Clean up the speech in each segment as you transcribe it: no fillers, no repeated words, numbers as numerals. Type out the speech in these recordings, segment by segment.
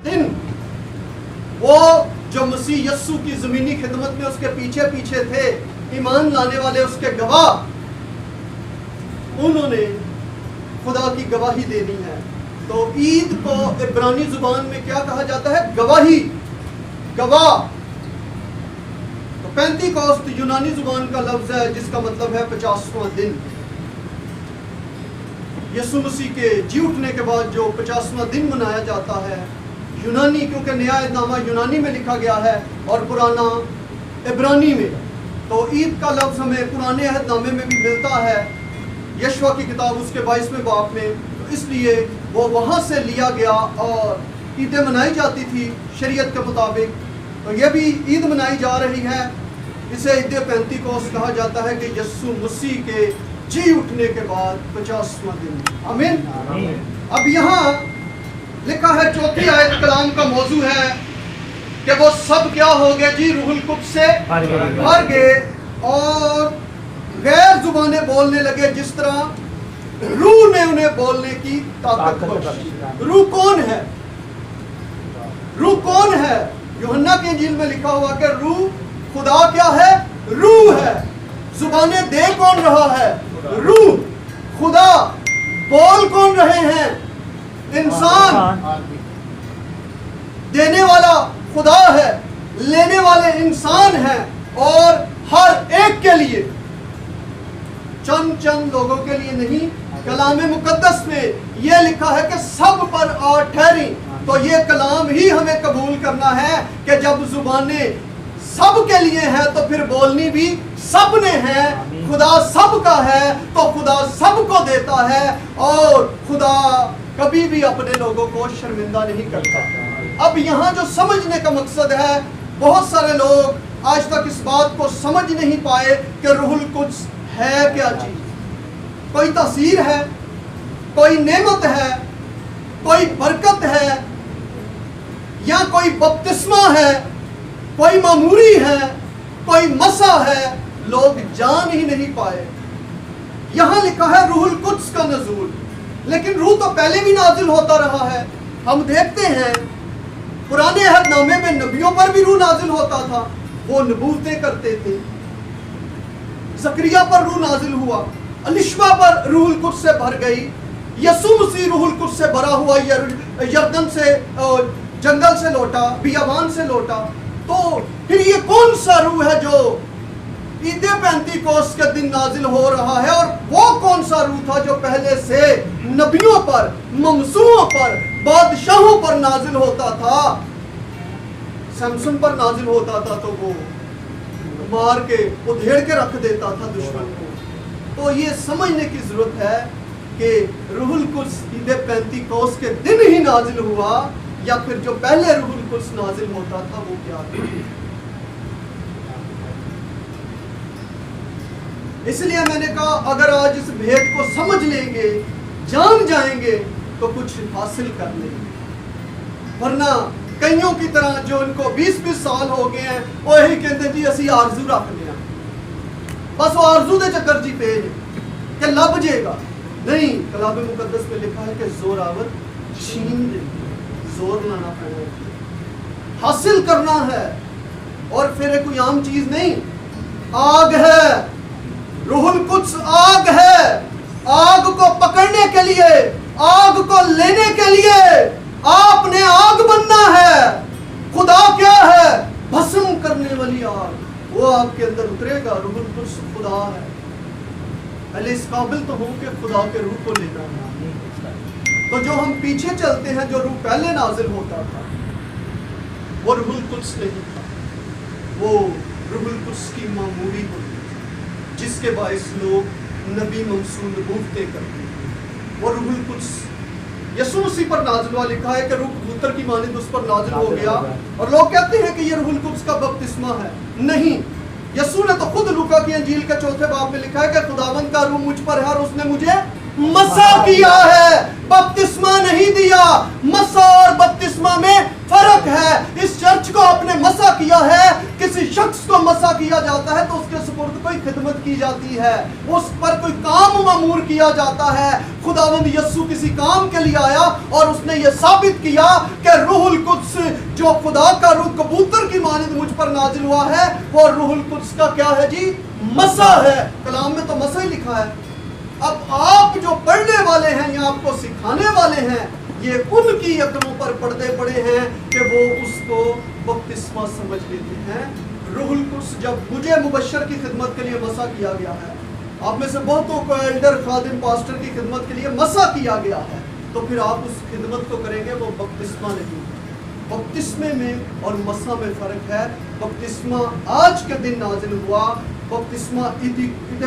दिन वो जो मसीह यस्सु की ज़मीनी खिदमत में उसके पीछे पीछे थे, ईमान लाने वाले उसके गवाह, उन्होंने खुदा की गवाही देनी है। तो ईद को इब्रानी जुबान में क्या कहा जाता है? गवाही, गवाह। तो पेंतीकोस्त यूनानी जुबान का लफ्ज है जिसका मतलब है 50वां दिन। यीशु मसीह के जी उठने के बाद जो 50वां दिन मनाया जाता है, यूनानी, क्योंकि नया अहदनामा यूनानी में लिखा गया है और पुराना इब्रानी में, तो ईद का लफ्ज हमें पुराने अहदनामे में भी मिलता है, यशवा की किताब उसके 22वें बाब में। तो इसलिए वो वहाँ से लिया गया और ईदें मनाई जाती थी शरीयत के मुताबिक। तो ये भी ईद मनाई जा रही है, इसे ईद पेंतीकोस्त कहा जाता है कि यीशु मसीह के जी उठने के बाद 50वां दिन। आमीन। अब यहाँ लिखा है, चौथी आयत कलाम का मौजू है कि वो सब क्या हो गए जी? रूहुल कुद्स से भर गए और गैर जुबाने बोलने लगे, जिस तरह रूह ने उन्हें बोलने की ताकत बख्शी। रूह कौन है? रूह कौन है? यूहन्ना की इंजील में लिखा हुआ कि रूह खुदा क्या है? रूह है। जुबाने दे कौन रहा है? रूह। खुदा बोल कौन रहे हैं? इंसान। देने वाला खुदा है, लेने वाले इंसान हैं। और हर एक के लिए, चंद चंद लोगों के लिए नहीं, कलाम मुकद्दस में यह लिखा है कि सब पर आ ठहरी। तो ये कलाम ही हमें कबूल करना है कि जब जुबाने सब के लिए है तो फिर बोलनी भी सब ने है। खुदा सब का है तो खुदा सबको देता है और खुदा कभी भी अपने लोगों को शर्मिंदा नहीं करता। अब यहाँ जो समझने का मकसद है, बहुत सारे लोग आज तक इस बात को समझ नहीं पाए कि रूहुल कुद्स है क्या चीज। कोई तासीर है, कोई नेमत है, कोई बरकत है, या कोई बपतिस्मा है, कोई मामूरी है, कोई मसा है, लोग जान ही नहीं पाए। यहां लिखा है रूहुल कुद्स का नज़ूल, लेकिन रूह तो पहले भी नाजिल होता रहा है। हम देखते हैं पुराने अहदनामे में नबियों पर भी रूह नाजिल होता था, वो नबूवतें करते थे। ज़करिया पर रूह नाजिल हुआ, अलिशबा पर रूहुल कुद्स से भर गई, यीशु मसीह रूहुल कुद्स से भरा हुआ यरदन से, जंगल से लौटा, बियाबान से लौटा। तो फिर ये कौन सा रूह है जो ईद पेंतीकोस्त के दिन नाजिल हो रहा है? और वो कौन सा रूह था जो पहले से नबियों पर, ममसूओं पर, बादशाहों पर नाजिल होता था? सैमसन पर नाजिल होता था तो वो मार के उधेड़ के रख देता था दुश्मन को। तो ये समझने की जरूरत है कि रूहुल कुद्स ईद पेंतीकोस्त के दिन ही नाजिल हुआ या फिर जो पहले रूहुल कुद्स नाजिल होता था वो क्या था। इसलिए मैंने कहा अगर आज इस भेद को समझ लेंगे, जान जाएंगे तो कुछ हासिल कर लेंगे, वरना कईयों की तरह जो इनको 20-20 साल हो गए हैं वो यही कहते जी असी आरजू रख लिया, बस वो आरजू दे चक्कर जी पे कि लब जेगा। नहीं, कलाम मुकद्दस में लिखा है कि जोरावर छीन दे, जोर लाना पड़ेगा, हासिल करना है। और फिर कोई आम चीज नहीं, आग है, रूहुल कुद्स आग है। आग को पकड़ने के लिए, आग को लेने के लिए आपने आग बनना है। खुदा क्या है? भस्म करने वाली आग, वो आपके अंदर उतरेगा। रूहुल कुद्स खुदा है। पहले इस काबिल तो हो कि खुदा के रूह को लेना है। तो जो हम पीछे चलते हैं, जो रूह पहले नाजिल होता था वो रूहुल कुद्स नहीं था, वो रूहुल कुद्स की मामूली होती थी जिसके बाइस लोग नबी मंसूल नबूवतें करते हैं। वो रूहुल कुद्स यीशु मसीह पर नाजिल हुआ। लिखा है कि रूह कबूतर की मानिंद उस पर नाजिल हो गया। और लोग कहते हैं कि ये रूहुल कुद्स का बपतिस्मा है। नहीं, यीशु ने तो खुद लूका की इंजील के 4 बाब में लिखा है कि खुदावंद का रूह मुझ पर है और उसने मुझे मसा किया है, बपतिस्मा नहीं दिया। मसा और बपतिस्मा में फर्क है। इस चर्च को आपने मसा किया है, किसी शख्स को मसा किया जाता है तो उसके सुपुर्द कोई खिदमत की जाती है, उस पर कोई काम मामूर किया जाता है। खुदावंद यस्सु किसी काम के लिए आया और उसने ये साबित किया कि रूहुल कुद्स जो खुदा का रूह कबूतर की मानिंद मुझ पर नाजिल हुआ है, वो रूहुल कुद्स का क्या है जी? मसा है। कलाम में तो मसा ही लिखा है। अब आप जो पढ़ने वाले हैं या आपको सिखाने वाले हैं, ये उनकी अकलों पर पर्दे पड़े हैं कि वो उसको बपतिस्मा समझ लेते हैं। रूहुल कुद्स जब मुझे मुबश्शर की खिदमत के लिए मसा किया गया है, आप में से बहुतों को एल्डर खादिम पास्टर की खिदमत के लिए मसा किया गया है, तो फिर आप उस खिदमत को करेंगे, वो बपतिस्मा नहीं। बपतिस्मे में और मसा में फर्क है। बपतिस्मा आज के दिन नाजिल हुआ, बपतिस्मा ईद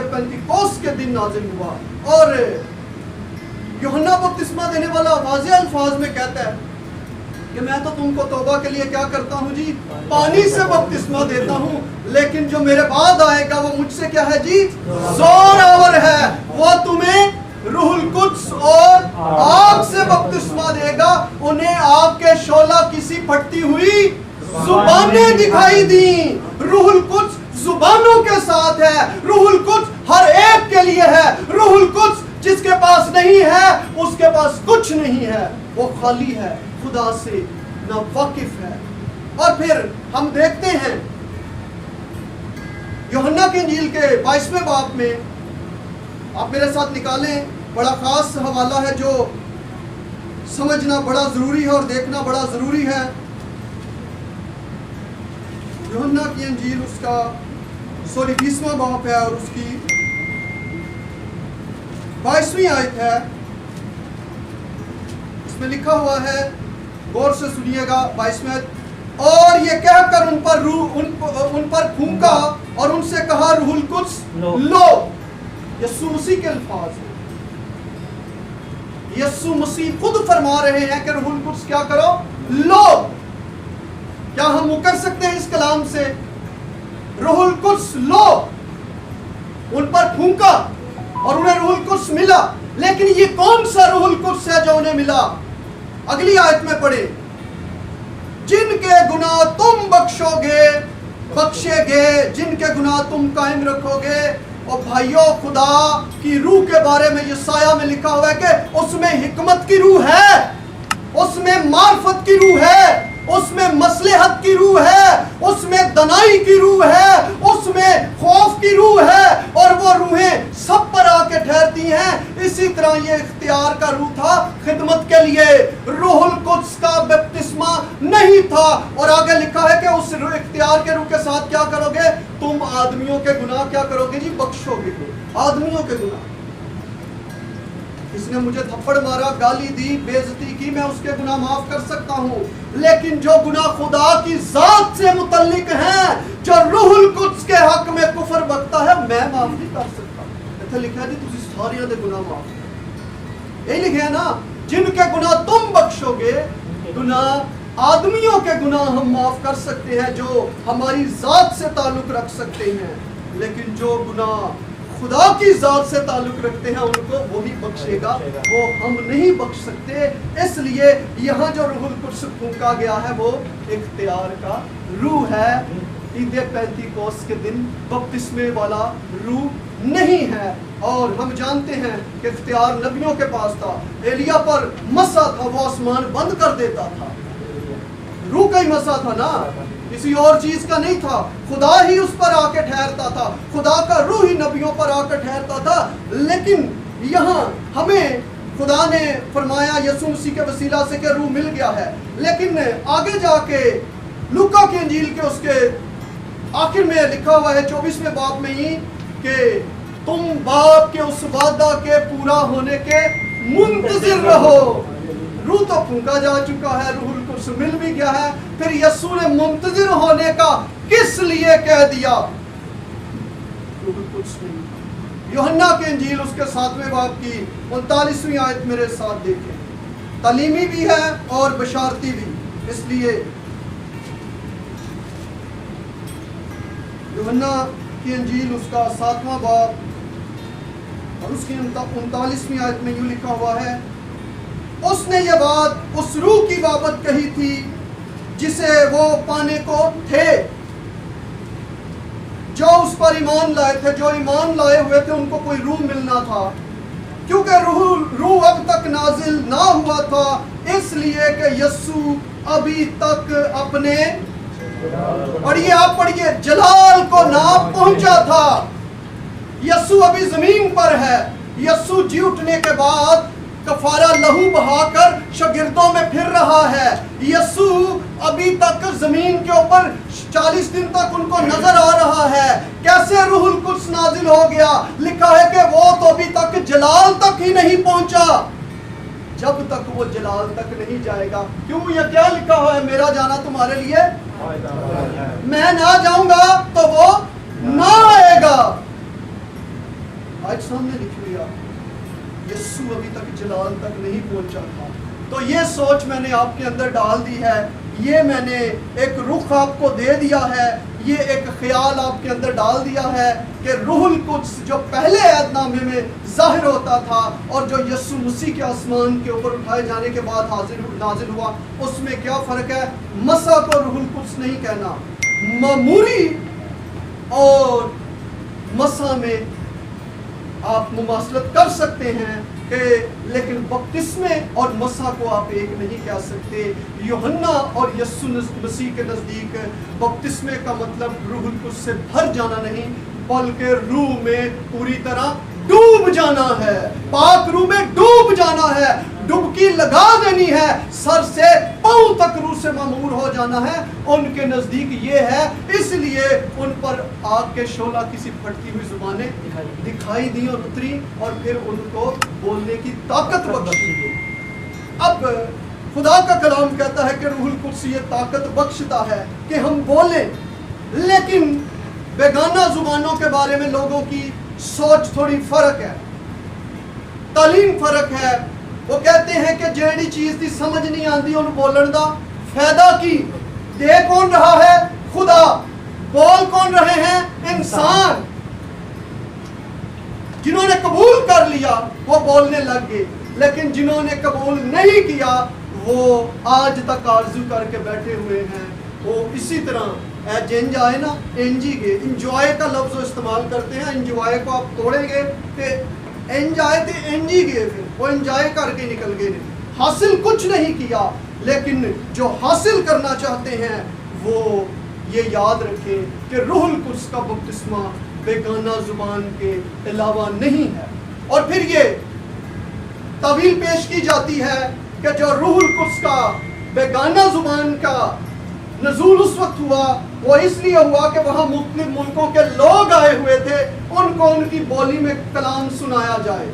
पेंतिकोस्त के दिन नाजिल हुआ। और यूहन्ना बपतिस्मा देने वाला वाज़ेह अल्फाज में कहता है कि मैं तो तुमको तौबा के लिए क्या करता हूँ जी? पानी से बपतिस्मा देता हूँ, लेकिन जो मेरे बाद आएगा वो मुझसे क्या है जी? जोरावर है, वो तुम्हें रूहुल कुद्स और आग से बपतिस्मा देगा। उन्हें आग के शोला किसी फटती हुई जुबानें दिखाई दी। रूहुल कुद्स जुबानों के साथ है, रूहुल कुद्स हर एक के लिए है। रूहुल कुद्स जिसके पास नहीं है उसके पास कुछ नहीं है, वो खाली है, खुदा से ना वाकिफ है। और फिर हम देखते हैं यूहन्ना की इंजील के 22वें बाब में, आप मेरे साथ निकालें, बड़ा खास हवाला है जो समझना बड़ा जरूरी है और देखना बड़ा जरूरी है। यूहन्ना की इंजील उसका 20वां बाब है और उसकी 22वीं आयत है। इसमें लिखा हुआ है, गौर से सुनिएगा, 22वें आयत, और ये कहकर उन पर फूंका और उनसे कहा रूहुल कुद्स लो। यस्सु मसीह के अल्फाज हैं। यस्सु मसीह खुद फरमा रहे हैं कि रूहुल कुद्स क्या करो? लो। क्या हम मुकर सकते हैं इस कलाम से? रूहुल कुद्स लो। उन पर फूंका और उन्हें रूहुल कुद्स मिला। लेकिन ये कौन सा रूहुल कुद्स है जो उन्हें मिला? अगली आयत में पढ़े, जिनके गुनाह तुम बख्शोगे बख्शेगे, जिनके गुनाह तुम कायम रखोगे। और भाइयों, खुदा की रूह के बारे में यशायाह में लिखा हुआ है कि उसमें हिकमत की रूह है, उसमें मार्फत की रूह है, उसमें मसलहत की रूह है, उसमें दनाई की रूह है, उसमें खौफ की रूह है, और वो रूहें सब पर आके ठहरती हैं। इसी तरह ये इख्तियार का रूह था खिदमत के लिए। रूहुल कुद्स का बपतिस्मा नहीं था। और आगे लिखा है कि उस इख्तियार के रूह के साथ क्या करोगे? तुम आदमियों के गुनाह क्या करोगे जी? बख्शोगे आदमियों के गुनाह। इसने मुझे थप्पड़ मारा, गाली दी, बेइज्जती की, मैं उसके गुनाह माफ कर सकता हूँ। लेकिन जो गुनाह खुदा की जात से मुतल्लिक हैं, जो रूहुल कुद्स के हक में कुफर बकता है, मैं माफ नहीं कर सकता। इत्थे लिखा है जी तुसी सारियां दे गुनाह माफ करो। यही लिखे है ना, जिनके गुनाह तुम बख्शोगे। गुनाह आदमियों के गुनाह हम माफ कर सकते हैं जो हमारी जात से ताल्लुक रख सकते हैं, लेकिन जो गुनाह खुदा की जात से ताल्लुक रखते हैं उनको वही बख्शेगा, वो हम नहीं बख्श सकते। इसलिए यहाँ जो रूहुल कुद्स फूंका गया है वो इख्तियार का रूह है। ईद पेंतिकोस्त के दिन बपतिस्मे वाला रूह नहीं है। और हम जानते हैं कि इख्तियार नबियों के पास था। एलिया पर मसा था, वो आसमान बंद कर देता था, रूह का ही मसा था ना, किसी और चीज का नहीं था। खुदा ही उस पर आके ठहरता था, खुदा का रूह ही नबियों पर आकर ठहरता था। लेकिन यहाँ हमें खुदा ने फरमाया यीशु मसीह के वसीला से कि रूह मिल गया है। लेकिन आगे जाके लूका की इंजील के उसके आखिर में लिखा हुआ है 24वें बाब में ही कि तुम बाप के उस वादा के पूरा होने के मुंतजिर रहो। रूह तो फूंका जा चुका है, रूहुल कुद्स मिल भी गया है, फिर यीशु ने मुंतजिर होने का किस लिए कह दिया? रूहुल कुद्स नहीं। यूहन्ना के इंजील उसके 7वें बाब की 39वीं आयत मेरे साथ देखें। तालीमी भी है और बशारती भी। इसलिए यूहन्ना की इंजील उसका 7वां बाब और उसकी 39वीं आयत में यूं लिखा हुआ है, उसने ये बात उस रूह की बाबत कही थी जिसे वो पाने को थे। जो उस पर ईमान लाए थे, जो ईमान लाए हुए थे, उनको कोई रूह मिलना था, क्योंकि रूह अब तक नाजिल ना हुआ था, इसलिए कि यीशु अभी तक अपने, पढ़िए आप पढ़िए, जलाल को ना पहुंचा था। यीशु अभी जमीन पर है। यीशु जी उठने के बाद कफारा लहू बहाकर शागिर्दों में फिर रहा है। यीशु अभी तक जमीन के ऊपर 40 दिन तक उनको नजर आ रहा है। कैसे रूहुल कुद्स नाजिल हो गया? लिखा है कि वो तो अभी तक जलाल तक ही नहीं पहुंचा। जब तक वो जलाल तक नहीं जाएगा, क्यों? ये क्या लिखा हुआ है? मेरा जाना तुम्हारे लिए, मैं ना जाऊंगा तो वो ना आएगा। आज सामने लिख लिया, यीशु अभी तक जलाल तक नहीं पहुंचा था। तो ये सोच मैंने आपके अंदर डाल दी है, ये मैंने एक रुख आपको दे दिया है, ये एक ख्याल आपके अंदर डाल दिया है कि रूहुल कुद्स जो पहले अहदनामे में जाहिर होता था और जो यीशु मसीह के आसमान के ऊपर उठाए जाने के बाद नाजिल हुआ, उसमें क्या फ़र्क है? मसा को रूहुल कुद्स नहीं कहना। मामूरी और मसा में आप मुमासलत कर सकते हैं कि, लेकिन बपतिस्मे और मसा को आप एक नहीं कह सकते। यूहन्ना और यीशु मसीह के नज़दीक बपतिस्मे का मतलब रूहुल कुद्स से भर जाना नहीं, बल्कि रूह में पूरी तरह डूब जाना है। पाक रूह में डूब जाना है, डुबकी लगा देनी है, सर से पांव तक रूह से मामूर हो जाना है। उनके नजदीक ये है, इसलिए उन पर आग के शोला किसी फटती हुई जुबानें दिखाई दी और उतरी और फिर उनको बोलने की ताकत बख्शी। अब खुदा का कलाम कहता है कि रूहुल कुद्स ये ताकत बख्शता है कि हम बोलें, लेकिन बेगाना जुबानों के बारे में लोगों की सोच थोड़ी फर्क है, तालीम फर्क है। वो कहते हैं कि जेड़ी चीज की समझ नहीं आती उन बोलन का फायदा की। दे कौन रहा है? खुदा। बोल कौन रहे हैं? इंसान। जिन्होंने कबूल कर लिया वो बोलने लग गए, लेकिन जिन्होंने कबूल नहीं किया वो आज तक आरजू करके बैठे हुए हैं। वो इसी तरह जिंज आए ना, इंजी गए। इंजॉय का लफ्ज इस्तेमाल करते हैं, इंजॉय को आप तोड़ेंगे तो इंज आए थे इंजी गए, फिर वो इंजॉय करके निकल गए। हासिल कुछ नहीं किया, लेकिन जो हासिल करना चाहते हैं वो ये याद रखें कि रूहुल कुद्स का बपतिस्मा बेगाना जुबान के अलावा नहीं है। और फिर ये तवील पेश की जाती है कि जो रूहुल कुद्स का बेगाना जुबान का नज़ूल उस वक्त हुआ, वो इसलिए हुआ कि वहाँ मुख्तलिफ मुल्कों के लोग आए हुए थे, उनको उनकी बोली में कलाम सुनाया जाए।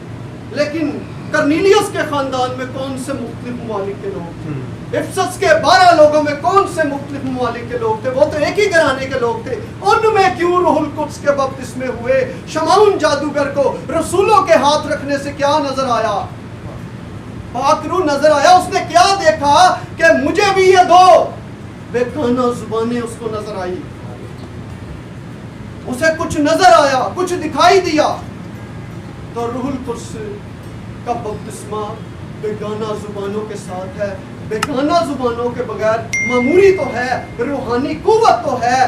लेकिन कर्नीलियस के खानदान में कौन से मुख्तलिफ ममालिक के लोग थे? इफसस के 12 लोगों में कौन से मुख्तलिफ ममालिक के लोग थे? वो तो एक ही घराने के लोग थे। उनमें क्यों रूहुल कुद्स के बपतिस्मे हुए? शमाउन जादूगर को रसूलों के हाथ रखने से क्या नजर आया? पाक रूह नजर आया। उसने क्या देखा कि मुझे भी ये दो। बेगाना जुबानें उसको नजर आई, उसे कुछ नजर आया, कुछ दिखाई दिया। तो रूहुल कुद्स का बपतिस्मा बेगाना जुबानों के साथ है। बेगाना जुबानों के बगैर मामूरी तो है, रूहानी कुव्वत तो है,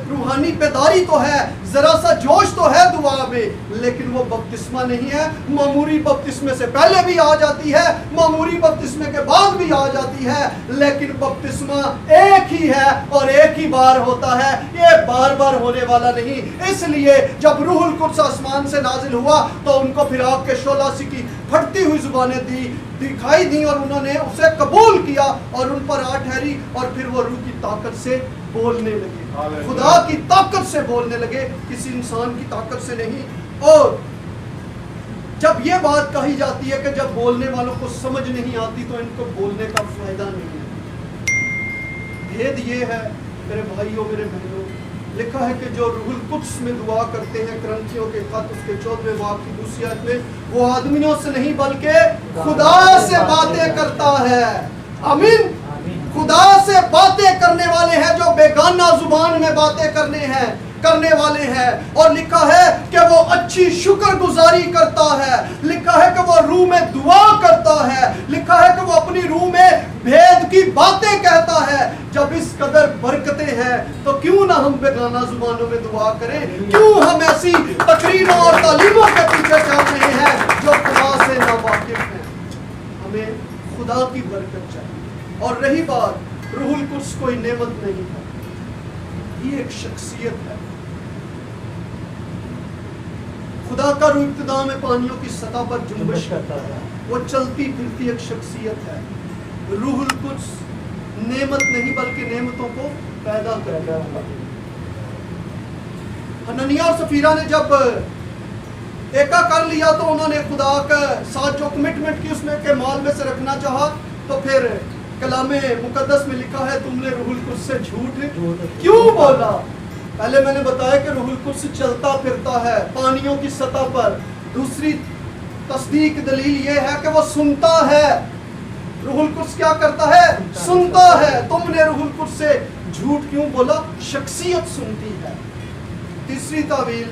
रूहानी बेदारी तो है, जरा सा जोश तो है दुआ में, लेकिन वो बपतिस्मा नहीं है। मामूरी बपतिस्मे से पहले भी आ जाती है, मामूरी बपतिस्मे के बाद भी आ जाती है, लेकिन बपतिस्मा एक ही है और एक ही बार होता है, ये बार बार होने वाला नहीं। इसलिए जब रूहुल कुद्स आसमान से नाजिल हुआ तो उनको फिर आग के शोला सी की फटती हुई जुबानें दिखाई दी और उन्होंने उसे कबूल किया और उन पर आ ठहरी और फिर वो रूह की ताकत से बोलने लगे, खुदा की ताकत से बोलने लगे, किसी इंसान की ताकत से नहीं। और जब ये बात कही जाती है कि जब बोलने वालों को समझ नहीं आती तो इनको बोलने का फायदा नहीं है। भेद ये है मेरे भाइयों मेरे बहनों, लिखा है कि जो रूहुल कुद्स में दुआ करते हैं, करंथियों के खत उसके 14वें बाब की दूसरी आयत में, वो आदमियों से नहीं बल्कि खुदा से बातें करता है। आमीन। खुदा से बातें करने वाले हैं जो बेगाना जुबान में बातें करने वाले हैं। और लिखा है कि वो अच्छी शुक्रगुजारी करता है, लिखा है कि वो रूह में दुआ करता है, लिखा है कि वो अपनी रूह में भेद की बातें कहता है। जब इस कदर बरकतें हैं तो क्यों ना हम बेगाना जुबानों में दुआ करें, क्यों हम ऐसी तकरीरों और तालीमों के पीछे चल रहे हैं जो खुदा से नावाकिफ हैं। हमें खुदा की बरकत चाहिए। और रही बात रूहुल कुद्स कोई नेमत नहीं है, ये एक शख्सियत है। खुदा का रूह इब्तिदा में पानियों की सतह पर जुम्बिश करता है, वो चलती फिरती एक शख्सियत है। रूहुल कुद्स नेमत नहीं बल्कि नेमतों को पैदा करता है। हननिया और सफीरा ने जब एका कर लिया तो उन्होंने खुदा के साथ जो कमिटमेंट की उसमें के माल में से रखना चाहा, तो फिर कलामे मुकद्दस में लिखा है तुमने रूहुल कुद्स से झूठ क्यों बोला। पहले मैंने बताया कि रूहुल कुद्स चलता फिरता है पानियों की सतह पर। दूसरी तस्दीक दलील ये है कि वो सुनता है। रूहुल कुद्स क्या करता है? सुनता है। तुमने रूहुल कुद्स से झूठ क्यों बोला? शख्सियत सुनती है। तीसरी तावील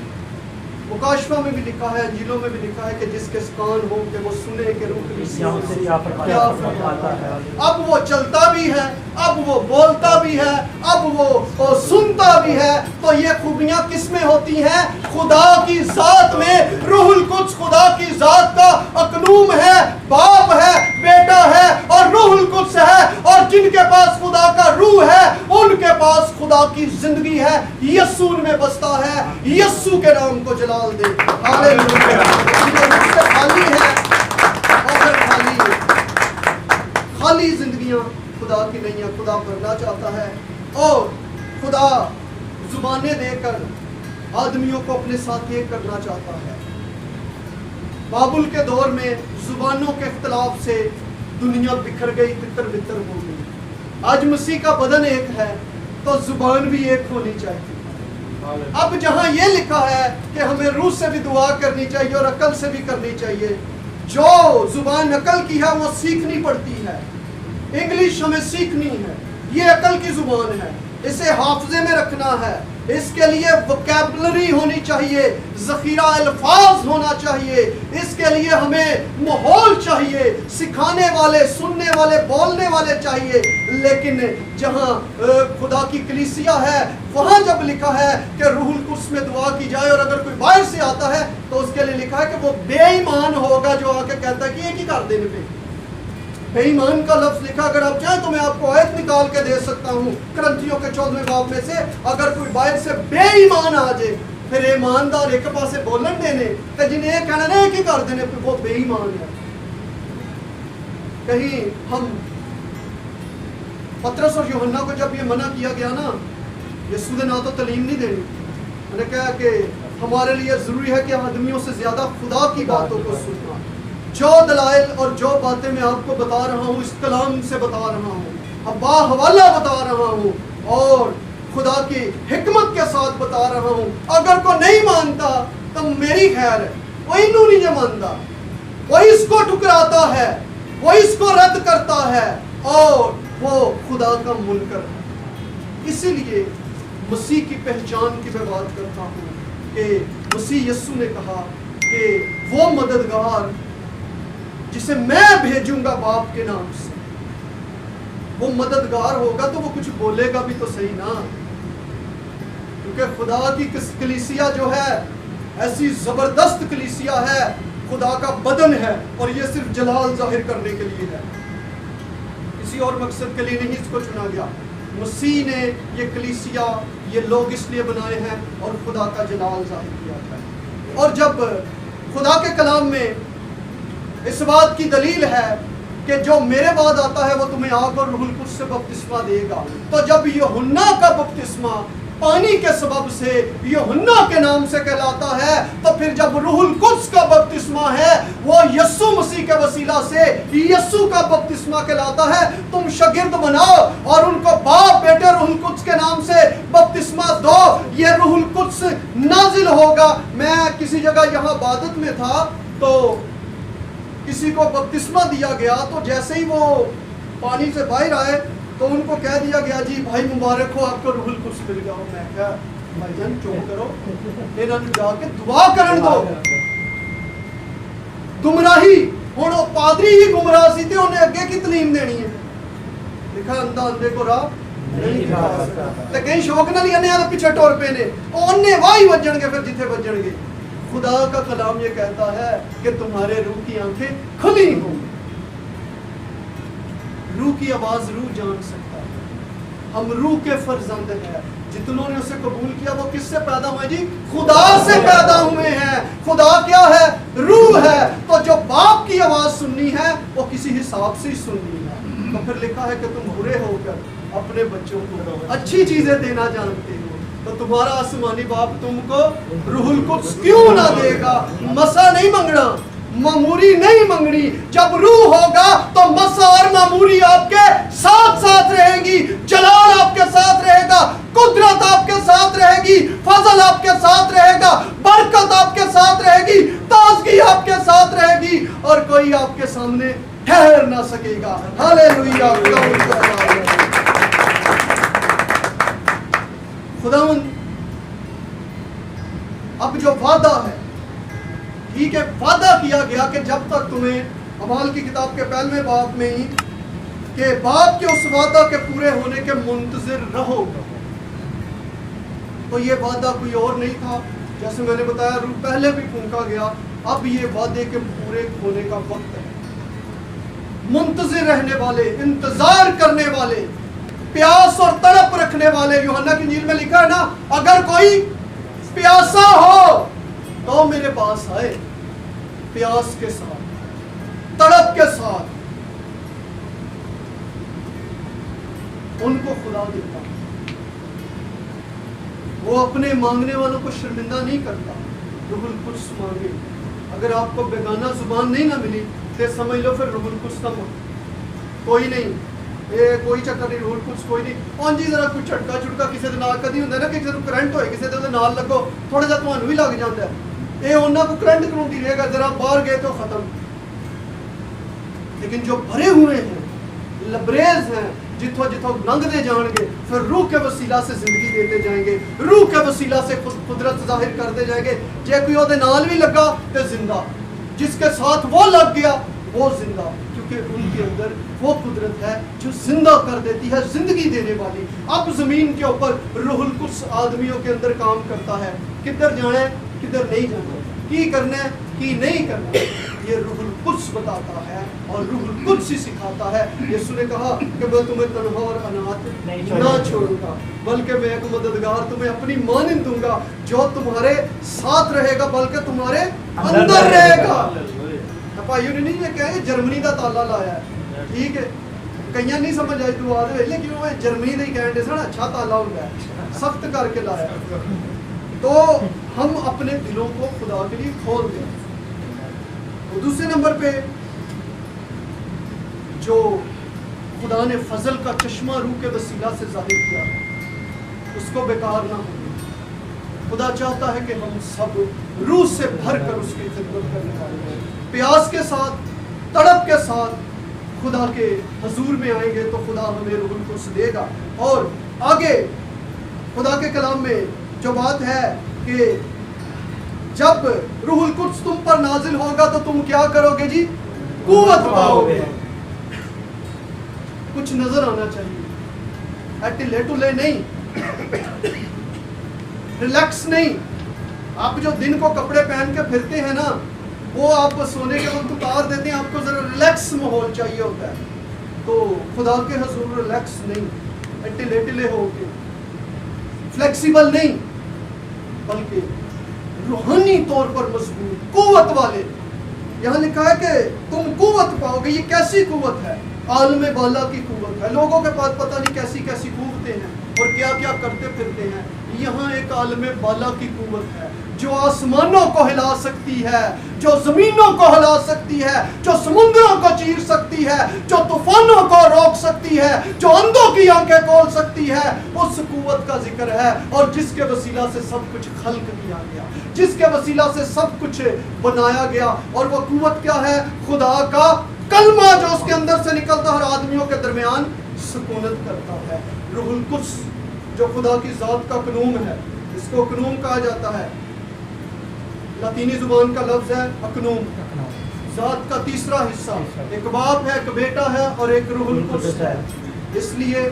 मुकाशफा में भी लिखा है, अंजीलों में भी लिखा है कि जिसके कान हो कि वो सुने कि रूह क्या फरमाता है। अब वो चलता भी है, अब वो बोलता भी है, अब वो सुनता भी है। तो ये खूबियां किस में होती हैं? खुदा की जात में। रूहुल कुद्स खुदा की जात का अकनूम है, बाप है, बेटा है और रूहुल कुद्स है। और जिनके पास खुदा का रूह है उनके पास खुदा की जिंदगी है। यस्सू में बसता है। यस्सू के नाम को जलाल दे। हालेलुया। खाली है और खाली है। खाली जिंदगियां खुदा की नहीं है, खुदा भरना चाहता है। और खुदा जुबानें देकर आदमियों को अपने साथ एक करना चाहता है। बाबुल के दौर में जुबानों के इख्तिलाफ से दुनिया बिखर गई, तितर बितर हो गई। आज मसीह का बदन एक है तो जुबान भी एक होनी चाहिए। अब जहां ये लिखा है कि हमें रूह से भी दुआ करनी चाहिए और अकल से भी करनी चाहिए, जो जुबान अकल की है वो सीखनी पड़ती है। इंग्लिश हमें सीखनी है, ये अकल की जुबान है, इसे हाफजे में रखना है। इसके लिए वोकैबुलरी होनी चाहिए, ज़ख़ीरा अल्फाज होना चाहिए। इसके लिए हमें माहौल चाहिए, सिखाने वाले, सुनने वाले, बोलने वाले चाहिए। लेकिन जहाँ खुदा की कलीसिया है वहाँ जब लिखा है कि रूहुल कुद्स में दुआ की जाए और अगर कोई बाहर से आता है तो उसके लिए लिखा है कि वो बेईमान होगा जो आके कहता है कि ये की कर देने पे। बेईमान का लफ्ज लिखा, अगर आप चाहें तो मैं आपको आयत निकाल के दे सकता हूँ करंथियों के 14वें बाब में से। अगर कोई बाहर से बेईमान आ जाए फिर ईमानदार एक पासे बोलन देने तो जिन्हें ये कहना नहीं कि कर देने वो बेईमान है। कहीं हम पतरस और यूहन्ना को जब ये मना किया गया ना, यीशु ने ना तो तालीम नहीं देनी, मैंने कहा कि हमारे लिए जरूरी है कि आदमियों से ज्यादा खुदा की बातों को सुनना। जो दलाइल और जो बातें मैं आपको बता रहा हूँ इस कलाम से बता रहा हूँ, बाहवाला बता रहा हूँ और खुदा की हिकमत के साथ बता रहा हूँ। अगर को नहीं मानता तो मेरी खैर है, वो इनू नहीं मानता, वो इसको ठुकराता है, वो इसको रद्द करता है और वो खुदा का मुनकर है। इसीलिए मसीह की पहचान की मैं बात करता हूँ कि मसीह यीशु ने कहा कि वो मददगार जिसे मैं भेजूंगा बाप के नाम से, वो मददगार होगा तो वो कुछ बोलेगा भी तो सही ना। क्योंकि खुदा की कलीसिया जो है ऐसी जबरदस्त कलीसिया है, खुदा का बदन है और ये सिर्फ जलाल जाहिर करने के लिए है, किसी और मकसद के लिए नहीं इसको चुना गया। मसीह ने ये कलीसिया, ये लोग इसलिए बनाए हैं और खुदा का जलाल जाहिर किया था। और जब खुदा के कलाम में इस बात की दलील है कि जो मेरे बाद आता है वो तुम्हें आग और रूहुल कुद्स से बपतिस्मा देगा, तो जब यूहन्ना का बपतिस्मा पानी के सबब से यूहन्ना के नाम से कहलाता है, तो फिर जब रूहुल कुद्स का बपतिस्मा है वो यीशु मसीह के वसीला से यीशु का बपतिस्मा कहलाता है। तुम शागिर्द बनाओ और उनको बाप बेटे रूहुल कुद्स के नाम से बपतिस्मा दो, ये रूहुल कुद्स नाजिल होगा। मैं किसी जगह यहाँ इबादत में था तो किसी को बपतिस्मा दिया गया, तो जैसे ही वो पानी से बाहर आए तो उनको कह दिया गया जी भाई मुबारक हो आपको रूहुल कुद्स मिल गया। मैं क्या भाईजान चुप करो, इन्होंने जाके दुआ करन दो। गुमराही हुण पादरी ही गुमराह सी ते उन्हें अगे की तलीम देनी है। लिखा अंधा अंधे को राह नहीं दिखा सकता। ते कहीं शौक ना लिया ने पीछे टोर पे ने ओने वाही वजणगे फिर जिथे वजणगे। खुदा का कलाम ये कहता है कि तुम्हारे रूह की आंखें खुली होंगी। रूह की आवाज रूह जान सकता है। हम रूह के फर्जंद हैं। जितनों ने उसे कबूल किया वो किससे पैदा हुए जी? खुदा से पैदा हुए हैं। खुदा क्या है? रूह है। तो जो बाप की आवाज सुननी है वो किसी हिसाब से ही सुननी है। तो फिर लिखा है कि तुम बुरे होकर अपने बच्चों को अच्छी चीजें देना जानते हो, तो तुम्हारा आसमानी बाप तुमको रूहुल कुद्स क्यों ना देगा? मसा नहीं मांगना, मामूरी नहीं मांगनी। जब रूह होगा तो मसा और मामूरी आपके साथ साथ रहेगी, जलाल आपके साथ रहेगा, कुदरत आपके साथ रहेगी, फजल आपके साथ रहेगा, बरकत आपके साथ रहेगी, ताजगी आपके साथ रहेगी और कोई आपके सामने ठहर ना सकेगा। हालेलुया। खुदावंद अब जो वादा है, ठीक है, वादा किया गया कि जब तक तुम्हें अमाल की किताब के 11वें बाब में ही कि बाप के उस वादा के पूरे होने के मुंतजिर रहोगे। तो ये वादा कोई और नहीं था, जैसे मैंने बताया रूह पहले भी फूंका गया, अब ये वादे के पूरे होने का वक्त है। मुंतजिर रहने वाले, इंतजार करने वाले, प्यास और तड़प रखने वाले। यूहन्ना की इंजील में लिखा है ना, अगर कोई प्यासा हो तो मेरे पास आए, प्यास के साथ, तड़प के साथ। उनको खुदा देता, वो अपने मांगने वालों को शर्मिंदा नहीं करता। रूहुल कुद्स मांगे। अगर आपको बेगाना जुबान नहीं ना मिली तो समझ लो फिर रूहुल कुद्स ना कोई नहीं, ये कोई चक्कर नहीं, रूहुल कुद्स कोई नहीं। और जी जरा कोई झटका छुटका किसी दे नाल कदी हुंदा ना कि किसी करंट होए किसी दे नाल लगो, थोड़ा जिहा तुहानू भी लग जांदा है। ये उन्हां को करंट करूंदी रहेगा, जरा बाहर गए तो खत्म। लेकिन जो भरे हुए हैं, लबरेज हैं, जिथों जिथों लंघते जाएंगे, फिर रूह के वसीला से जिंदगी देते जाएंगे, रूह के वसीला से कुदरत जाहिर करते जाएंगे। जे कोई ओदे नाल भी लगा तो जिंदा, जिसके साथ वो लग गया वो जिंदा, क्योंकि उनके अंदर वो कुदरत है जो जिंदा कर देती है, जिंदगी देने वाली। अब जमीन के ऊपर रूहुल कुद्स आदमियों के अंदर काम करता है। किधर जाना है, किधर नहीं जाना, की करना है, की नहीं करना, ये रूहुल कुद्स बताता है और रूहुल कुद्स ही सिखाता है। यीशु ने कहा कि मैं तुम्हें तन्हा और अनाथ ना छोड़ूंगा, बल्कि मैं एक मददगार तुम्हें अपनी मानिंद दूंगा जो तुम्हारे साथ रहेगा, बल्कि तुम्हारे अंदर रहेगा। भाइयों ने नहीं ये क्या है, जर्मनी का ताला लाया है, ठीक है, कईयां नहीं समझ आई दुआ दे वेले कि वो जर्मनी दे कहण दे सन अच्छा ताला हुंदा है, सख्त करके लाया। तो हम अपने दिलों को खुदा के लिए खोल दें। तो दूसरे नंबर पे जो खुदा ने फजल का चश्मा रूह के वसीला से जाहिर किया है उसको बेकार ना हो। खुदा चाहता है कि हम सब रूह से भरकर उसकी खिदमत करने वाले हैं, प्यास के साथ, तड़प के साथ खुदा के हजूर में आएंगे तो खुदा हमें रूहुल कुद्स देगा। और आगे खुदा के कलाम में जो बात है कि जब रूहुल कुद्स तुम पर नाजिल होगा तो तुम क्या करोगे जी? कुव्वत पाओगे। कुछ नजर आना चाहिए, एटिले टुले नहीं, रिलैक्स नहीं। आप जो दिन को कपड़े पहन के फिरते हैं ना, वो आप सोने के वक्त उतार देते हैं, आपको जरा रिलैक्स माहौल चाहिए होता है। तो खुदा के हजूर रिलैक्स नहीं, टिले टिले होके, फ्लेक्सिबल नहीं, बल्कि रूहानी तौर पर मजबूत, कुव्वत वाले। यहाँ लिखा है कि तुम कुव्वत पाओगे। ये कैसी कुव्वत है? आलम बाला की कुव्वत है। लोगों के पास पता नहीं कैसी कैसी कुव्वतें हैं और क्या क्या करते फिरते हैं। यहाँ एक आलम बाला की कुव्वत है जो आसमानों को हिला सकती है, जो जमीनों को हिला सकती है, जो समुद्रों को चीर सकती है, जो तूफानों को रोक सकती है, जो अंधों की आंखें खोल सकती है। उस कुव्वत का जिक्र है और जिसके वसीला से सब कुछ खल्क किया गया, जिसके वसीला से सब कुछ बनाया गया। और वो कुव्वत क्या है? खुदा का कलमा जो उसके अंदर से निकलता है और आदमियों के दरमियान सुकूनत करता है। रूहुल कुद्स जो खुदा की जात का कनूम है, इसको कनूम कहा जाता है। लतीनी जुबान का लफ्ज है अकनूम, जात का तीसरा हिस्सा। एक बाप है, एक बेटा है और एक रूहुल कुद्स है। इसलिए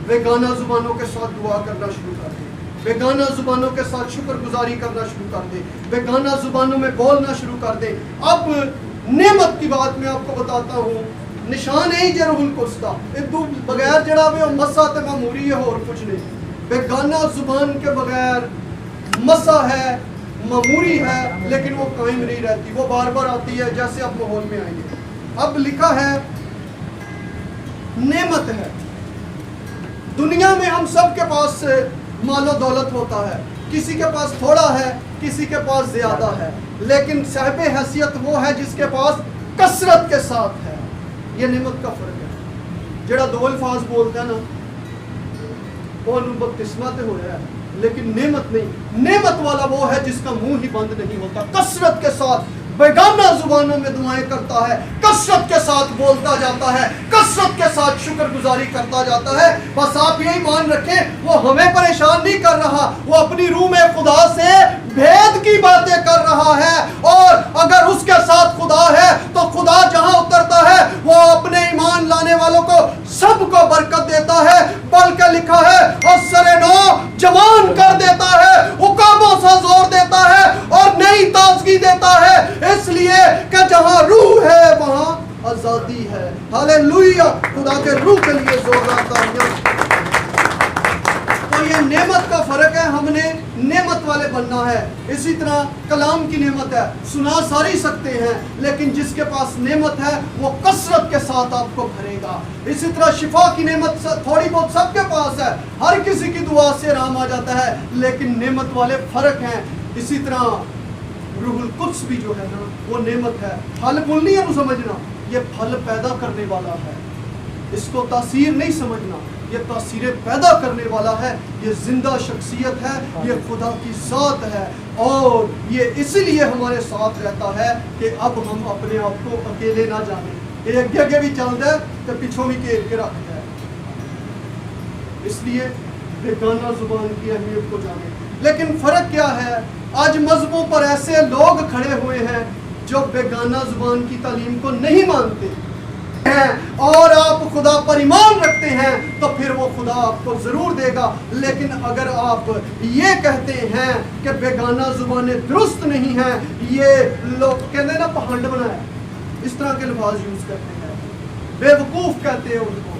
बेगाना जुबानों के साथ दुआ करना शुरू कर दे, बेगाना जुबानों के साथ शुक्रगुजारी करना शुरू कर दे, बेगाना जुबानों में बोलना शुरू कर दे। अब नेमत की बात मैं आपको बताता हूँ, निशान है ही रूहुल कुद्स दा, इदू बगैर जड़ा वे मसा ते मामूरी है, और कुछ नहीं। बेगाना जुबान के बगैर मसा है, मामूरी है, लेकिन वो कायम नहीं रहती, वो बार बार आती है जैसे आप माहौल में आएंगे। अब लिखा है नेमत है, दुनिया में हम सब के पास मालो दौलत होता है, किसी के पास थोड़ा है, किसी के पास ज्यादा है, लेकिन साहिब हैसियत वो है जिसके पास कसरत के साथ है। ये नेमत का फर्क है। जड़ा दो अल्फाज बोलता है ना, वो बदकिस्मत हो रहा है, लेकिन नेमत नहीं। नेमत वाला वो है जिसका मुंह ही बंद नहीं होता, कसरत के साथ बेगाना जुबानों में दुआएं करता है, कसरत के साथ बोलता जाता है, कसरत के साथ शुक्रगुजारी करता जाता है। बस आप यही मान रखें, वो हमें परेशान नहीं कर रहा, वो अपनी रूह में खुदा से भेद की बातें कर रहा है। और अगर उसके साथ खुदा है तो खुदा जहां उतरता है वो अपने ईमान लाने वालों को सबको बरकत देता है, बल्कि लिखा है और सरे नो जवान कर देता है, उकाबों सा जोर देता है और नई ताजगी देता है, इसलिए कि जहां रूह है वहां आजादी है। हालेलुया, खुदा के रूह के लिए जोरदार तालियां। तो ये नेमत का फर्क है, हमने नेमत वाले बनना है। इसी तरह कलाम की नेमत है, सुना सारी सकते हैं, लेकिन जिसके पास नेमत है वो कसरत के साथ आपको भरेगा। इसी तरह शिफा की नेमत थोड़ी बहुत सबके पास है, हर किसी की दुआ से आराम आ जाता है, लेकिन नेमत वाले फर्क हैं। इसी तरह रूहुल कुद्स भी जो है ना, वो नेमत है। फल फूल नहीं है समझना, ये फल पैदा करने वाला है, इसको तासीर नहीं समझना, ये तासीरें पैदा करने वाला है, ये जिंदा शख्सियत है, ये खुदा की ज़ात है, और ये इसलिए हमारे साथ रहता है कि अब हम अपने आप को अकेले ना जाने। ये अगे अगे भी चलता है तो पिछों भी घेर के रखता है, इसलिए बेगाना जुबान की अहमियत को जाने। लेकिन फ़र्क क्या है, आज मजहबों पर ऐसे लोग खड़े हुए हैं जो बेगाना जुबान की तालीम को नहीं मानते हैं, और आप खुदा पर ईमान रखते हैं तो फिर वो खुदा आपको ज़रूर देगा। लेकिन अगर आप ये कहते हैं कि बेगाना जुबानें दुरुस्त नहीं हैं, ये लोग कहते हैं ना पहाड़ बनाया, इस तरह के लफ्ज़ यूज़ करते हैं, बेवकूफ़ कहते हैं उनको,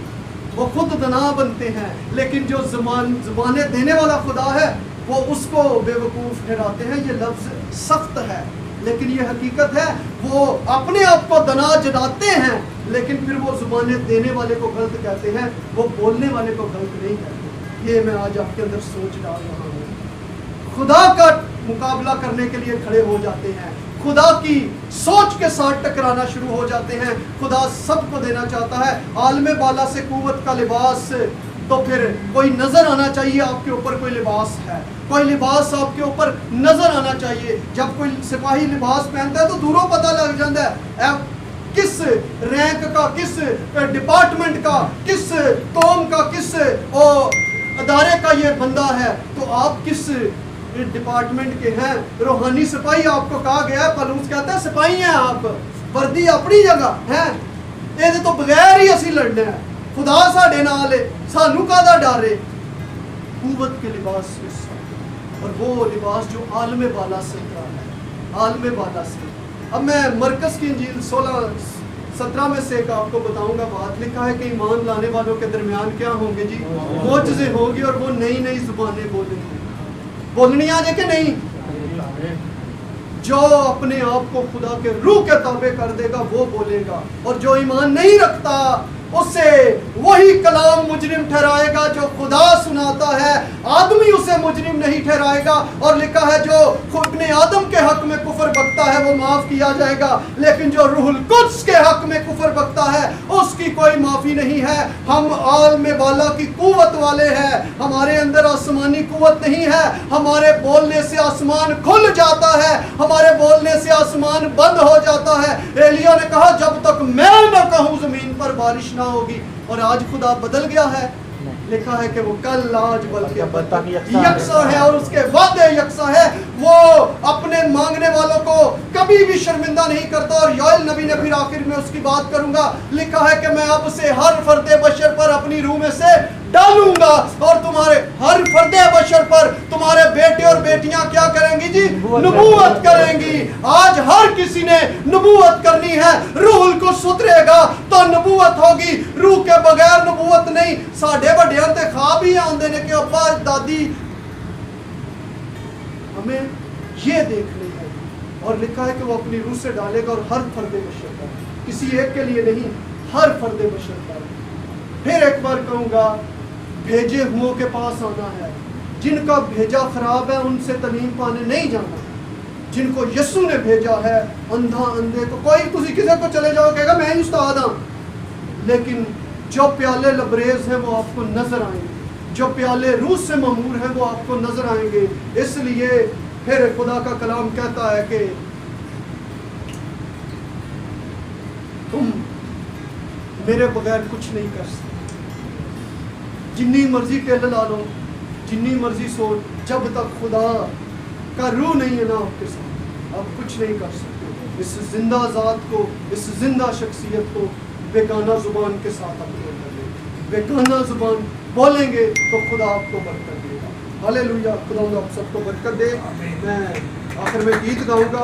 वो खुद दना बनते हैं, लेकिन जो जुबानें देने वाला खुदा है वो उसको बेवकूफ़ ठहराते हैं। ये लफ्ज़ सख्त है, लेकिन ये हकीकत है। वो अपने आप को दना जताते हैं, लेकिन फिर वो जुबानें देने वाले को गलत कहते हैं, वो बोलने वाले को गलत नहीं कहते। ये मैं आज आपके अंदर सोच डाल रहा हूँ। खुदा का मुकाबला करने के लिए खड़े हो जाते हैं, खुदा की सोच के साथ टकराना शुरू हो जाते हैं। खुदा सबको देना चाहता है आलम बाला से कुव्वत का लिबास, तो फिर कोई नजर आना चाहिए आपके ऊपर कोई लिबास है, कोई लिबास आपके ऊपर नजर आना चाहिए। जब कोई सिपाही लिबास पहनता है तो दूरों पता लग जाता है किस रैंक का, किस डिपार्टमेंट का, किस कौम का, किस अदारे का ये बंदा है। तो आप किस डिपार्टमेंट के हैं? रूहानी सिपाही आपको कहा गया है, पलूस कहता है सिपाही हैं आप, वर्दी अपनी जगह है, ये तो बगैर ही असी लड़ना है, खुदा साडे नाल है, सानू कादा डर है। कुव्वत के लिबास के साथ, और वो लिबास जो आलम बाला से है, आलम बाला से। अब मैं मरकज़ की इंजील 16-17 में से एक आपको बताऊंगा बात। लिखा है कि ईमान लाने वालों के दरमियान क्या होंगे जी? मोजज़े होंगे, और वो नई नई जुबानें बोलेंगे। बोलनी आ जाए कि नहीं? जो अपने आप को खुदा के रूह के ताबे कर देगा वो बोलेगा, और जो ईमान नहीं रखता उसे वही कलाम मुजरिम ठहराएगा जो खुदा सुनाता है, आदमी उसे मुजरिम नहीं ठहराएगा। और लिखा है जो अपने आदम के हक में कुफर बकता है वो माफ किया जाएगा, लेकिन जो रूहुल कुद्स के हक में कुफर बकता है उसकी कोई माफी नहीं है। हम आलम बाला की कुव्वत वाले हैं, हमारे अंदर आसमानी कुव्वत नहीं है। हमारे बोलने से आसमान खुल जाता है, हमारे बोलने से आसमान बंद हो जाता है। एलिया ने कहा जब तक मैं न कहूं जमीन पर बारिश ना होगी, और आज खुदा बदल गया है। लिखा है कि वो कल आज बल्कि यकसा है, और उसके वादे यकसा है। वो अपने मांगने वालों को कभी भी शर्मिंदा नहीं करता। और योएल नबी ने फिर आखिर में उसकी बात करूंगा, लिखा है कि मैं अब से हर फर्दे बशर पर अपनी रूह में से डालूंगा और तुम्हारे हर फर्दे बशर पर तुम्हारे बेटे और बेटियां क्या करेंगी जी? नबूवत करेंगी। आज हर किसी ने नबूवत करनी है। रूह कुद्स उतरेगा तो नबूवत होगी, रूह के बगैर नबूवत नहीं। साढ़े वड्डियां ते ख्वाब ही आंदे ने कि अब्बा दादी हमें ये देखनी है, और लिखा है कि वो अपनी रूह से डालेगा और हर फर्दे बशर पर, किसी एक के लिए नहीं, हर फर्दे बशर पर। फिर एक बार कहूँगा, भेजे हुओं के पास आना है। जिनका भेजा खराब है उनसे तालीम पाने नहीं जाना। जिनको यीशु ने भेजा है, अंधा अंधे को, कोई तुसी किसी को चले जाओ कहेगा मैं ही उस्ताद हूं, लेकिन जो प्याले लबरेज हैं वो आपको नजर आएंगे, जो प्याले रूह से ममूर हैं वो आपको नजर आएंगे। इसलिए फिर खुदा का कलाम कहता है कि तुम मेरे बगैर कुछ नहीं कर सकते। जितनी मर्जी टेल ला लो, जितनी मर्जी सोच, जब तक खुदा का रूह नहीं है ना आपके साथ, आप कुछ नहीं कर सकते। इस जिंदा ज़ात को, इस जिंदा शख्सियत को बेगाना जुबान के साथ अपने कर लेंगे। बेगाना जुबान बोलेंगे तो खुदा आपको बरकत देगा। हालेलुया। खुदा आप सबको बरकत दे। मैं आखिर में गीत गाऊंगा।